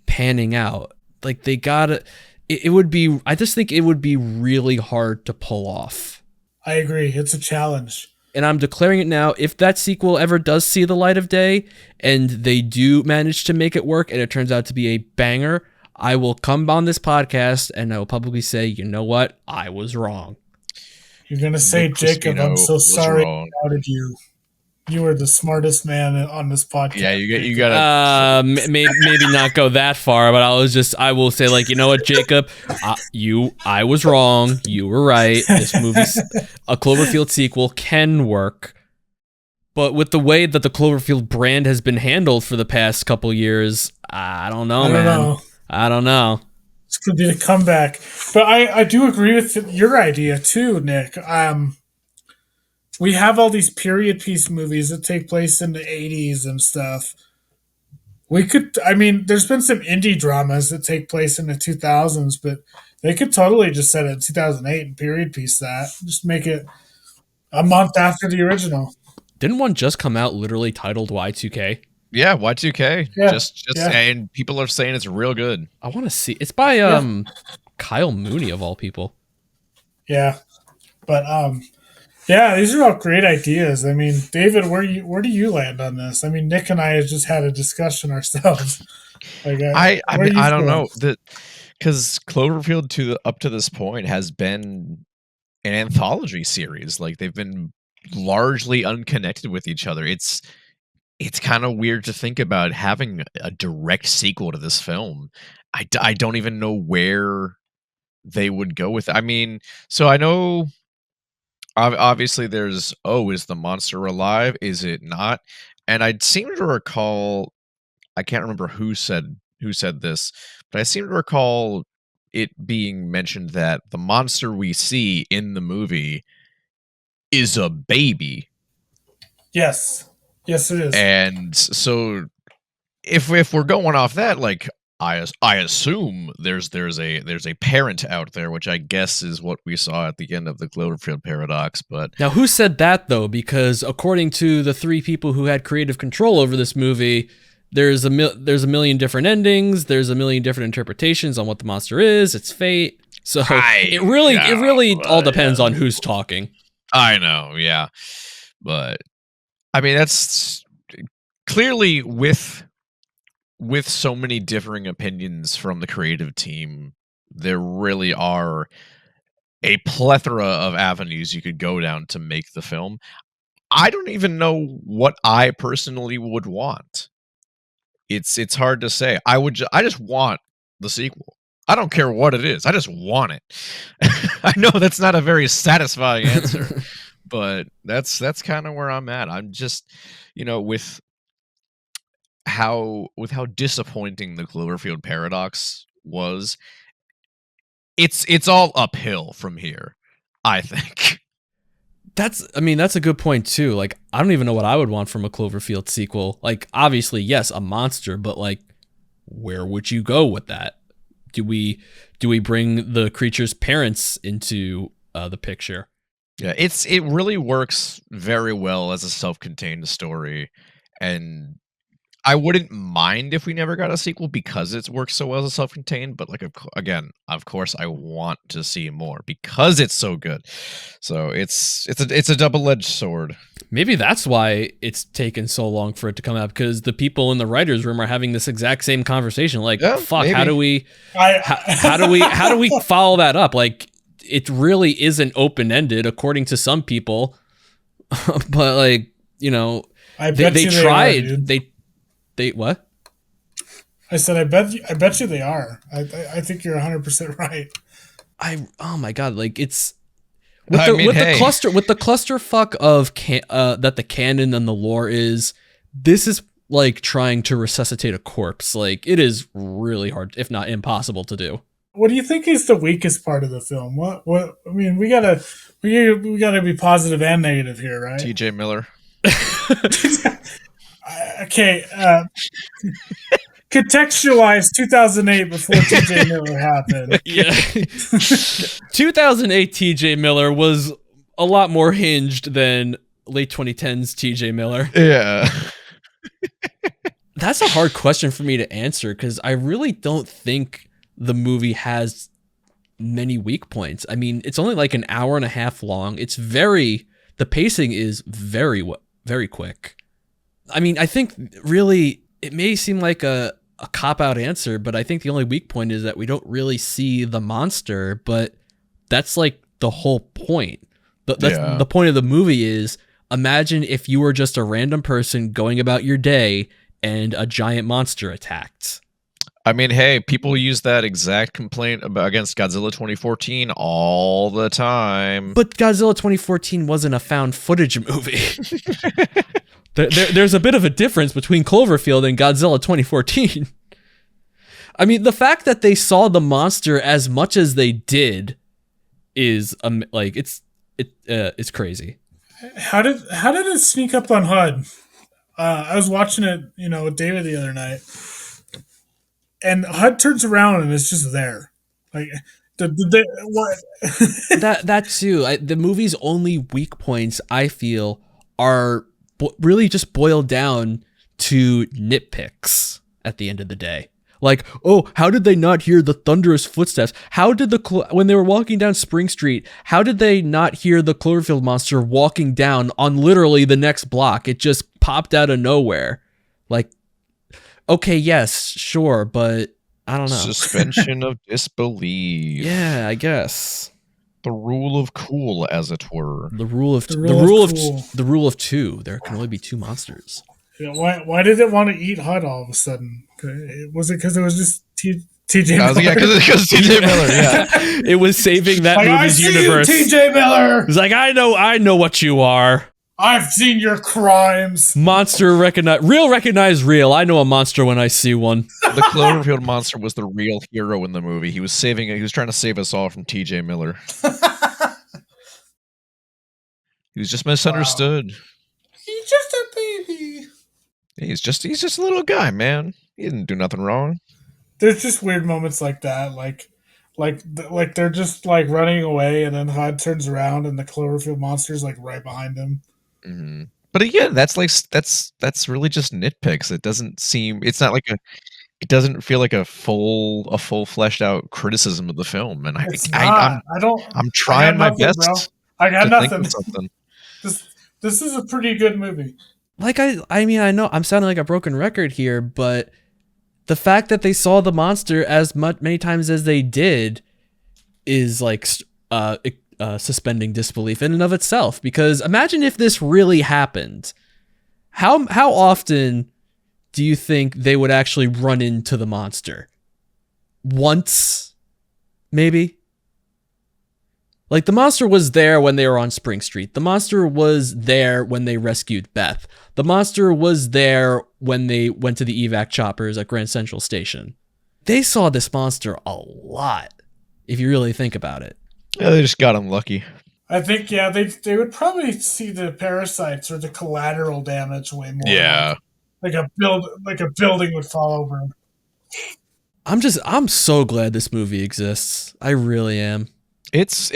panning out. Like they gotta, it would be, I just think it would be really hard to pull off. I agree. It's a challenge. And I'm declaring it now. If that sequel ever does see the light of day and they do manage to make it work and it turns out to be a banger, I will come on this podcast and I will publicly say, you know what? I was wrong. You're going to say, Nick Jacob, I'm so was sorry wrong. I doubted you. You are the smartest man on this podcast. Yeah, you gotta. Maybe not go that far, but I will say, like, you know what, Jacob, I was wrong. You were right. This movie's a Cloverfield sequel can work, but with the way that the Cloverfield brand has been handled for the past couple years, I don't know, man. I don't know. This could be the comeback, but I do agree with your idea too, Nick. We have all these period piece movies that take place in the 80s and stuff. There's been some indie dramas that take place in the 2000s, but they could totally just set it in 2008 and period piece that. Just make it a month after the original. Didn't one just come out literally titled Y2K? Yeah, Y2K. Yeah. Just and people are saying it's real good. I want to see. It's by Kyle Mooney of all people. Yeah. But yeah, these are all great ideas. I mean, David, where do you land on this? I mean, Nick and I have just had a discussion ourselves. Like, I don't know that because Cloverfield up to this point has been an anthology series. Like they've been largely unconnected with each other. It's kind of weird to think about having a direct sequel to this film. I don't even know where they would go with it. I mean, so I know. Obviously, there's is the monster alive? Is it not? And I seem to recall, I can't remember who said this, but I seem to recall it being mentioned that the monster we see in the movie is a baby. Yes, it is. And so, if we're going off that, like I assume there's a parent out there, which I guess is what we saw at the end of the Cloverfield paradox. But now, who said that though? Because according to the three people who had creative control over this movie, there's a million different endings. There's a million different interpretations on what the monster is. It's fate. So it really all depends on who's talking. I know, yeah, but I mean that's clearly with so many differing opinions from the creative team, there really are a plethora of avenues you could go down to make the film. I don't even know what I personally would want. It's hard to say. I just want the sequel. I don't care what it is. I just want it. I know that's not a very satisfying answer, but that's kind of where I'm at. I'm just, with how disappointing the Cloverfield paradox was, it's all uphill from here, I think. That's a good point too. Like, I don't even know what I would want from a Cloverfield sequel. Like, obviously, yes, a monster, but like, where would you go with that? Do we bring the creature's parents into the picture? Yeah, it really works very well as a self-contained story, and I wouldn't mind if we never got a sequel because it works so well as a self-contained, but like again, of course I want to see more because it's so good. So it's a double-edged sword. Maybe that's why it's taken so long for it to come out, because the people in the writers' room are having this exact same conversation. Like, fuck, maybe. How do we follow that up? Like, it really isn't open-ended according to some people, but like, they tried. They what? I said I bet you they are. I think you're 100% right. Oh my god, like it's with the clusterfuck of that the canon and the lore is. This is like trying to resuscitate a corpse. Like, it is really hard, if not impossible, to do. What do you think is the weakest part of the film? What I mean, we gotta be positive and negative here, right? TJ Miller. Okay, contextualize 2008 before TJ Miller happened. Yeah. 2008 TJ Miller was a lot more hinged than late 2010s TJ Miller. Yeah. That's a hard question for me to answer because I really don't think the movie has many weak points. I mean, it's only like an hour and a half long. The pacing is very quick. I mean, I think really it may seem like a cop-out answer, but I think the only weak point is that we don't really see the monster, but that's like the whole point. The point of the movie is, imagine if you were just a random person going about your day and a giant monster attacked. I mean, hey, people use that exact complaint against Godzilla 2014 all the time. But Godzilla 2014 wasn't a found footage movie. There's a bit of a difference between Cloverfield and Godzilla 2014. I mean, the fact that they saw the monster as much as they did is it's crazy. How did it sneak up on HUD? I was watching it, with David the other night, and HUD turns around and it's just there. Like, what? that too. The movie's only weak points, I feel, are really just boiled down to nitpicks at the end of the day. Like, oh, how did they not hear the thunderous footsteps? How did when they were walking down Spring Street, how did they not hear the Cloverfield monster walking down on literally the next block? It just popped out of nowhere. Like, okay, yes, sure, but I don't know. Suspension of disbelief. Yeah, I guess. The rule of cool, as it were. The rule of two. There can only be two monsters. Yeah, why did it want to eat HUD all of a sudden? Was it because it was just TJ Miller? Yeah, because TJ Miller. Yeah, it was saving that movie's universe. TJ Miller. It's like, I know what you are. I've seen your crimes. Monster recognize real. I know a monster when I see one. The Cloverfield monster was the real hero in the movie. He was trying to save us all from TJ Miller. He was just misunderstood. Wow. He's just a baby. He's just a little guy, man. He didn't do nothing wrong. There's just weird moments like that, like they're just like running away, and then HUD turns around, and the Cloverfield monster's like right behind him. Mm-hmm. But again, that's really just nitpicks. It doesn't feel like a full fleshed out criticism of the film. And I'm trying my best. Bro. I got nothing. This is a pretty good movie. Like I mean, I know I'm sounding like a broken record here, but the fact that they saw the monster many times as they did is like suspending disbelief in and of itself. Because imagine if this really happened. How often do you think they would actually run into the monster? Once, maybe? Like, the monster was there when they were on Spring Street. The monster was there when they rescued Beth. The monster was there when they went to the evac choppers at Grand Central Station. They saw this monster a lot, if you really think about it. Yeah, they just got unlucky. I think, yeah, they would probably see the parasites or the collateral damage way more. Yeah. Like a building would fall over. I'm so glad this movie exists. I really am. It's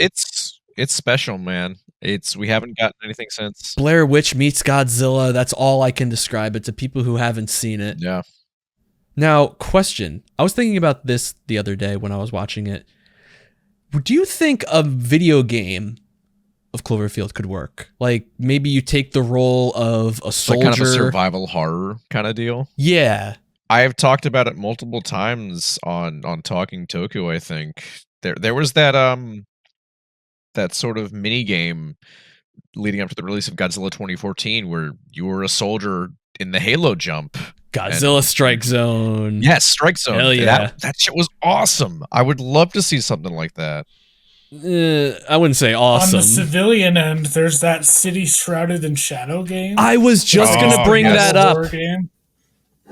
special, man. We haven't gotten anything since Blair Witch meets Godzilla. That's all I can describe it to people who haven't seen it. Yeah. Now, question. I was thinking about this the other day when I was watching it. Do you think a video game of Cloverfield could work? Like, maybe you take the role of a soldier. Like kind of a survival horror kind of deal? Yeah. I have talked about it multiple times on Talking Tokyo, I think. There was that sort of mini game leading up to the release of Godzilla 2014 where you were a soldier in the Halo jump. Godzilla Strike Zone. Yes, Strike Zone. Hell yeah. That shit was awesome. I would love to see something like that. I wouldn't say awesome. On the civilian end, there's that City Shrouded in Shadow game. I was just going to bring that up. Game.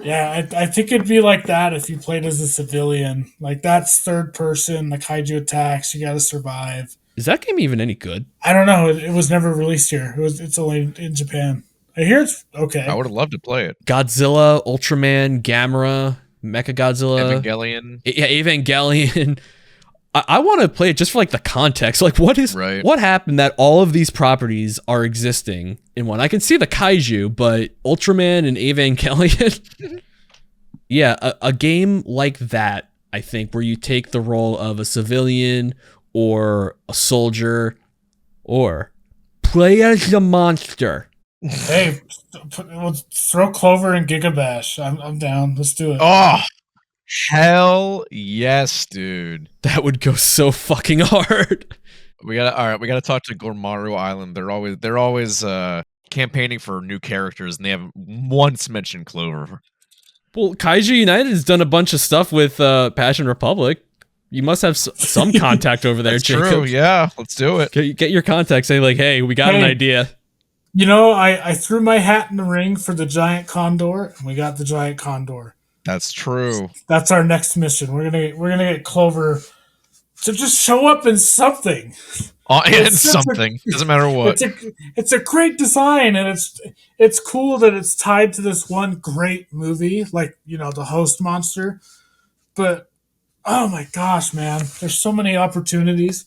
Yeah, I think it'd be like that if you played as a civilian. Like, that's third person, the kaiju attacks, you gotta survive. Is that game even any good? I don't know. It was never released here. It's only in Japan. I hear it's okay. I would have loved to play it. Godzilla, Ultraman, Gamera, Mechagodzilla. Evangelion. Yeah, Evangelion. I want to play it just for like the context. Like, what happened that all of these properties are existing in one. I can see the Kaiju, but Ultraman and Evangelion. Yeah, a game like that, I think, where you take the role of a civilian or a soldier or play as a monster. Hey, we'll throw Clover and Gigabash. I'm down. Let's do it. Oh, hell yes, dude. That would go so fucking hard. We gotta talk to Gormaru Island. They're always campaigning for new characters, and they haven't once mentioned Clover. Well, Kaiju United has done a bunch of stuff with Passion Republic. You must have some contact over there, That's Jacob. true, yeah. Let's do it. Get your contact. Say like, hey, we got an idea. You know, I threw my hat in the ring for the giant condor, and we got the giant condor. That's true. That's our next mission. We're gonna get Clover to just show up in something. And something. Doesn't matter what. It's a great design, and it's cool that it's tied to this one great movie, like, you know, the host monster. But oh my gosh, man, there's so many opportunities.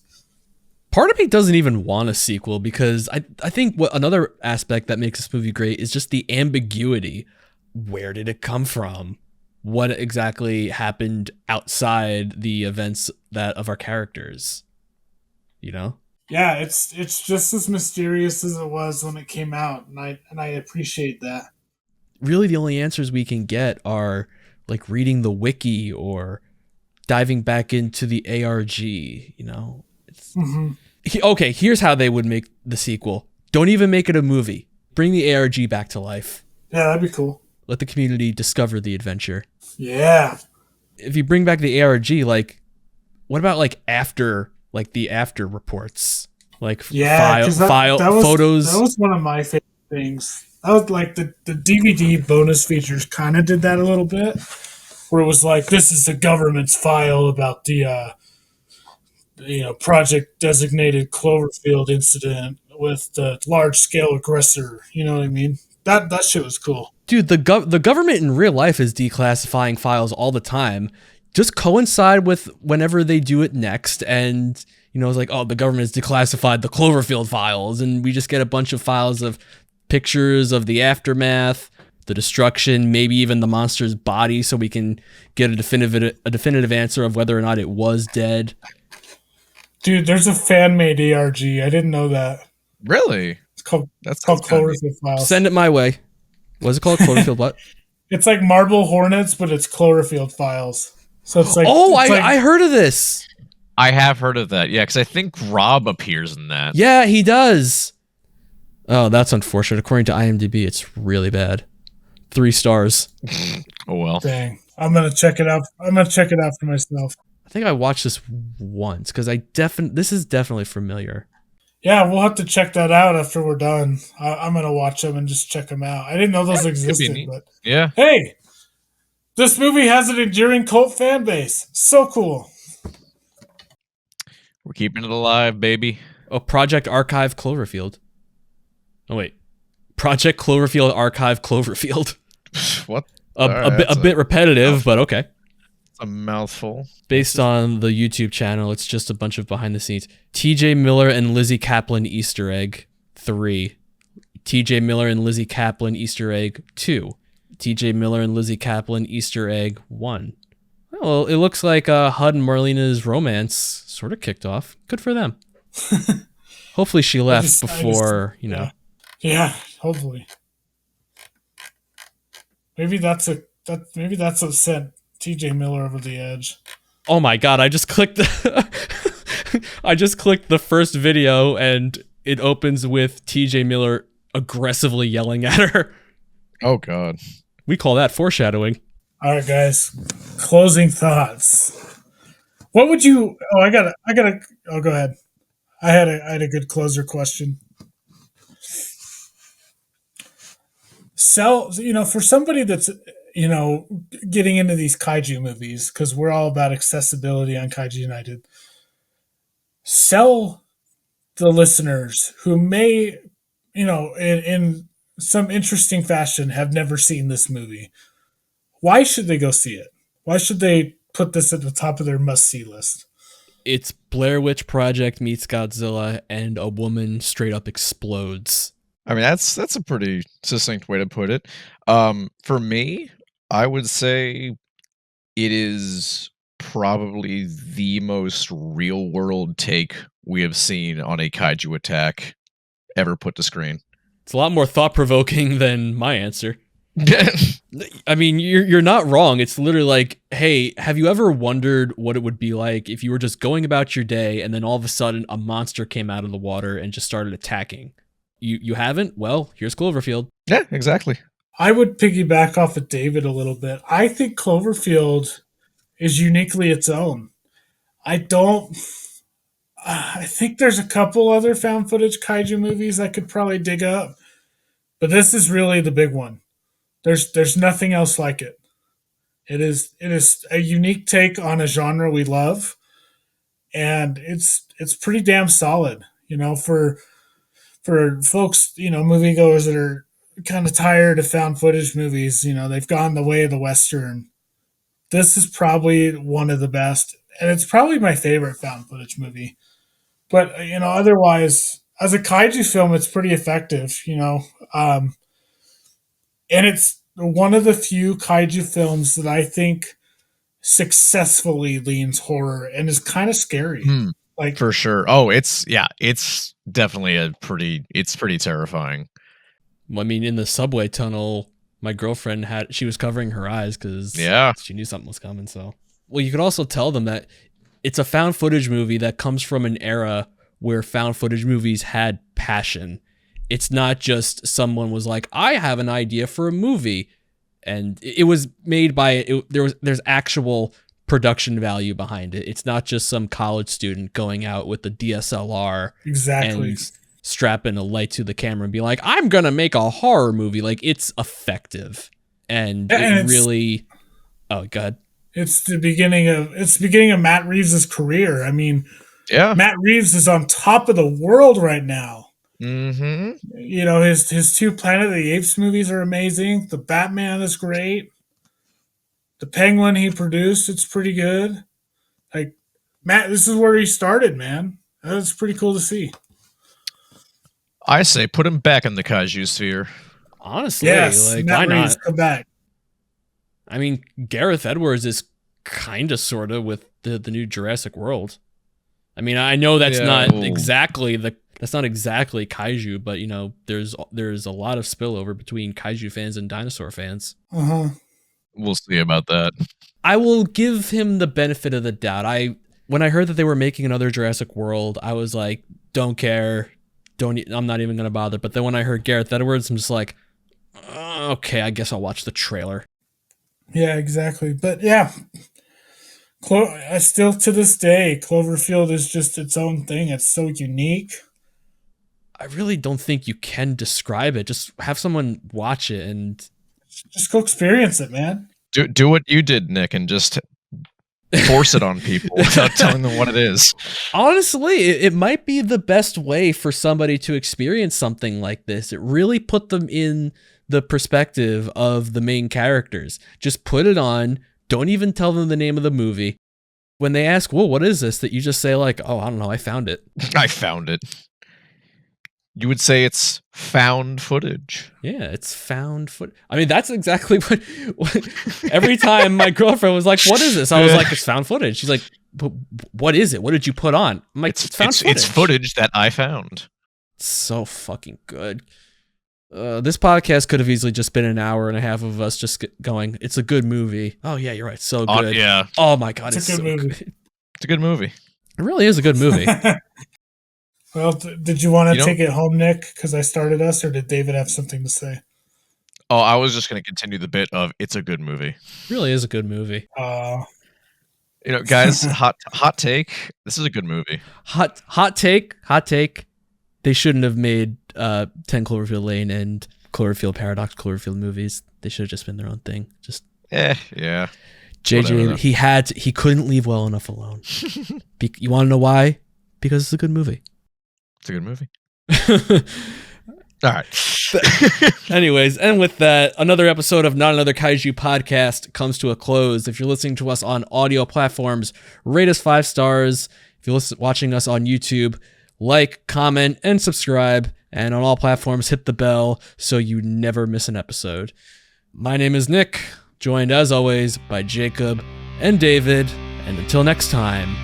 Part of me doesn't even want a sequel because I think what another aspect that makes this movie great is just the ambiguity. Where did it come from? What exactly happened outside the events that of our characters? You know? Yeah, it's just as mysterious as it was when it came out, and I appreciate that. Really, the only answers we can get are like reading the wiki or diving back into the ARG. You know? Okay, here's how they would make the sequel. Don't even make it a movie. Bring the ARG back to life. Yeah, that'd be cool. Let the community discover the adventure. Yeah. If you bring back the ARG, like, what about like the after reports? Like photos? That was one of my favorite things. That was like the DVD bonus features kind of did that a little bit, where it was like, this is the government's file about the project designated Cloverfield incident with the large scale aggressor. You know what I mean? That shit was cool. Dude, the government in real life is declassifying files all the time. Just coincide with whenever they do it next, and you know, it's like, oh, the government has declassified the Cloverfield files, and we just get a bunch of files of pictures of the aftermath, the destruction, maybe even the monster's body, so we can get a definitive answer of whether or not it was dead. Dude, there's a fan-made ARG. I didn't know that. Really? It's called Cloverfield Files. Send it my way. What's it called? Cloverfield what? It's like Marble Hornets, but it's Cloverfield Files. So it's like, I heard of this. I have heard of that. Yeah, because I think Rob appears in that. Yeah, he does. Oh, that's unfortunate. According to IMDb, it's really bad. 3 stars. Oh well. Dang. I'm gonna check it out. I'm gonna check it out for myself. I think I watched this once because this is definitely familiar. Yeah, we'll have to check that out after we're done. I'm gonna watch them and just check them out. I didn't know those existed, but yeah. Hey, this movie has an enduring cult fan base. So cool. We're keeping it alive, baby. Oh, Project Archive Cloverfield. Oh wait, Project Cloverfield Archive Cloverfield. What? A bit repetitive, but okay. A mouthful. Based on the YouTube channel, it's just a bunch of behind the scenes. TJ Miller and Lizzie Kaplan Easter egg 3. TJ Miller and Lizzie Kaplan Easter egg 2. TJ Miller and Lizzie Kaplan Easter egg 1. Well, it looks like Hud and Marlena's romance sort of kicked off. Good for them. Hopefully she left before, you know. Yeah, hopefully. Maybe that's what sent TJ Miller over the edge. Oh my god, I just clicked I just clicked the first video and it opens with TJ Miller aggressively yelling at her. Oh god. We call that foreshadowing. All right, guys. Closing thoughts. What would you go ahead. I had a good closer question. For somebody that's getting into these kaiju movies, because we're all about accessibility on Kaiju United, sell the listeners who may, in some interesting fashion have never seen this movie. Why should they go see it? Why should they put this at the top of their must-see list? It's Blair Witch Project meets Godzilla and a woman straight up explodes. I mean, that's a pretty succinct way to put it. For me, I would say it is probably the most real world take we have seen on a kaiju attack ever put to screen. It's a lot more thought provoking than my answer. I mean, you're not wrong. It's literally like, hey, have you ever wondered what it would be like if you were just going about your day and then all of a sudden a monster came out of the water and just started attacking? You haven't? Well, here's Cloverfield. Yeah, exactly. I would piggyback off of David a little bit. I think Cloverfield is uniquely its own. I don't. I think there's a couple other found footage kaiju movies I could probably dig up, but this is really the big one. There's nothing else like it. It is a unique take on a genre we love, and it's pretty damn solid. For folks, moviegoers that are kind of tired of found footage movies, they've gone the way of the Western. This is probably one of the best, and it's probably my favorite found footage movie. But otherwise, as a kaiju film, it's pretty effective. And it's one of the few kaiju films that I think successfully leans horror and is kind of scary. Like, For sure. Oh, it's definitely it's pretty terrifying. I mean, in the subway tunnel, my girlfriend she was covering her eyes because she knew something was coming. So, well, you could also tell them that it's a found footage movie that comes from an era where found footage movies had passion. It's not just someone was like, I have an idea for a movie, and it was made by there's actual production value behind it. It's not just some college student going out with the DSLR exactly, and strapping a light to the camera and be like, I'm gonna make a horror movie. Like, it's effective, and it really. Oh, God. It's the beginning of Matt Reeves' career. I mean, Yeah. Matt Reeves is on top of the world right now. Mm-hmm. His two Planet of the Apes movies are amazing. The Batman is great. The Penguin he produced, it's pretty good. Like, Matt, this is where he started, man. That's pretty cool to see. I say put him back in the kaiju sphere. Honestly, Yes, like, Matt why Reeves, not? come back. I mean, Gareth Edwards is kind of, sort of, with the new Jurassic World. I mean, I know that's not exactly kaiju, but there's a lot of spillover between kaiju fans and dinosaur fans. Uh-huh. We'll see about that. I will give him the benefit of the doubt. When I heard that they were making another Jurassic World, I was like, don't care. I'm not even going to bother. But then when I heard Gareth Edwards, I'm just like, okay, I guess I'll watch the trailer. Yeah, exactly. But yeah, still to this day, Cloverfield is just its own thing. It's so unique. I really don't think you can describe it. Just have someone watch it and just go experience it, man. Do what you did, Nick, and just force it on people without telling them what it is. Honestly, it might be the best way for somebody to experience something like this. It really put them in the perspective of the main characters. Just put it on. Don't even tell them the name of the movie. When they ask, well, what is this? That you just say like, oh, I don't know. I found it. I found it. You would say it's found footage. Yeah, it's found footage. I mean, that's exactly what every time my girlfriend was like, what is this? I was like, it's found footage. She's like, but what is it? What did you put on? I'm like, it's found footage. It's footage that I found. It's so fucking good. This podcast could have easily just been an hour and a half of us just going, it's a good movie. Oh, yeah, you're right. So good. Yeah. Oh, my God. It's a good movie. It's a good movie. It really is a good movie. Well, did you want to take it home, Nick, because I started us, or did David have something to say? Oh, I was just going to continue the bit of it's a good movie. It really is a good movie. Guys, hot take. This is a good movie. Hot take. They shouldn't have made 10 Cloverfield Lane and Cloverfield Paradox Cloverfield movies. They should have just been their own thing. Just yeah. JJ, he couldn't leave well enough alone. You want to know why? Because it's a good movie. It's a good movie. All right. Anyways, and with that, another episode of Not Another Kaiju Podcast comes to a close. If you're listening to us on audio platforms, rate us 5 stars. If you're watching us on YouTube, like, comment, and subscribe. And on all platforms, hit the bell so you never miss an episode. My name is Nick, joined as always by Jacob and David. And until next time,